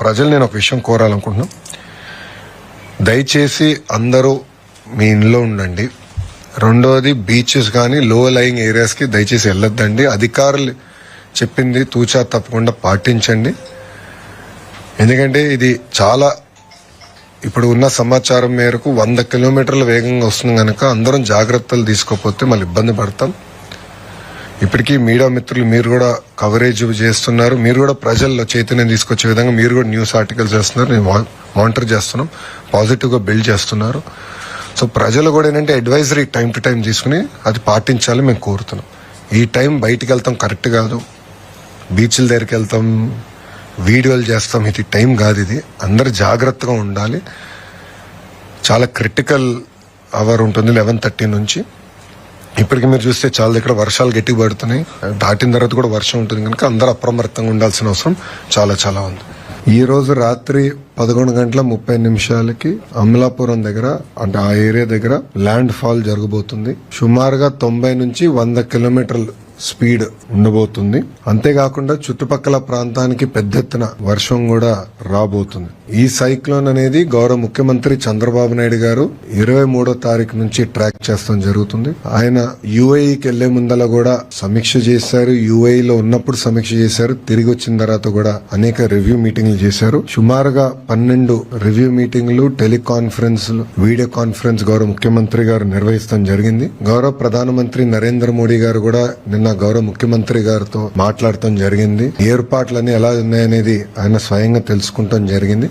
ప్రజలు నేను ఒక విషయం కోరాలనుకుంటున్నాను. దయచేసి అందరూ మీ ఇంట్లో ఉండండి. రెండోది బీచెస్ కానీ లో లయింగ్ ఏరియాస్కి దయచేసి వెళ్ళొద్దండి. అధికారులు చెప్పింది తూచా తప్పకుండా పాటించండి. ఎందుకంటే ఇది చాలా ఇప్పుడు ఉన్న సమాచారం మేరకు 100 కిలోమీటర్ల వేగంగా వస్తుంది కనుక అందరం జాగ్రత్తలు తీసుకోకపోతే మళ్ళీ ఇబ్బంది పడతాం. ఇప్పటికీ మీడియా మిత్రులు మీరు కూడా కవరేజ్ చేస్తున్నారు. మీరు కూడా ప్రజల్లో చైతన్యం తీసుకొచ్చే విధంగా మీరు కూడా న్యూస్ ఆర్టికల్స్ చేస్తున్నారు. నేను మానిటర్ చేస్తున్నాం. పాజిటివ్గా బిల్డ్ చేస్తున్నారు. సో ప్రజలు కూడా ఏంటంటే అడ్వైజరీ టైం టు టైం తీసుకుని అది పాటించాలి మేము కోరుతున్నాం. ఈ టైం బయటికి వెళ్తాం కరెక్ట్ కాదు. బీచ్ల దగ్గరికి వెళ్తాం, వీడియోలు చేస్తాం. ఇది టైం కాదు. ఇది అందరు జాగ్రత్తగా ఉండాలి. చాలా క్రిటికల్ అవర్ ఉంటుంది 11:30 నుంచి. ఇప్పటికి మీరు చూస్తే చాలా దగ్గర వర్షాలు గట్టిగా పడుతున్నాయి. దాటిన తర్వాత కూడా వర్షం ఉంటుంది కనుక అందరూ అప్రమత్తంగా ఉండాల్సిన అవసరం చాలా చాలా ఉంది. ఈ రోజు రాత్రి 11:30 అమలాపురం దగ్గర అంటే ఆ ఏరియా దగ్గర ల్యాండ్ ఫాల్ జరగబోతుంది. సుమారుగా 90 నుంచి 100 కిలోమీటర్లు స్పీడ్ ఉండబోతుంది. అంతేకాకుండా చుట్టుపక్కల ప్రాంతానికి పెద్ద ఎత్తున వర్షం కూడా రాబోతుంది. ఈ సైక్లోన్ అనేది గౌరవ ముఖ్యమంత్రి చంద్రబాబు నాయుడు గారు 23వ తారీఖు నుంచి ట్రాక్ చేస్తాం జరుగుతుంది. ఆయన యుఏఈకి వెళ్లే ముందల కూడా సమీక్ష చేశారు. యుఏఈలో ఉన్నప్పుడు సమీక్ష చేశారు. తిరిగి వచ్చిన తర్వాత కూడా అనేక రివ్యూ మీటింగ్లు చేశారు. సుమారుగా 12 రివ్యూ మీటింగ్లు, టెలికాన్ఫరెన్స్లు, వీడియో కాన్ఫరెన్స్ గౌరవ ముఖ్యమంత్రి గారు నిర్వహిస్తాం జరిగింది. గౌరవ ప్రధానమంత్రి నరేంద్ర మోడీ గారు కూడా నిన్న గౌరవ ముఖ్యమంత్రి గారితో మాట్లాడటం జరిగింది. ఏర్పాట్లన్నీ ఎలా ఉన్నాయనేది ఆయన స్వయంగా తెలుసుకుంటాం జరిగింది.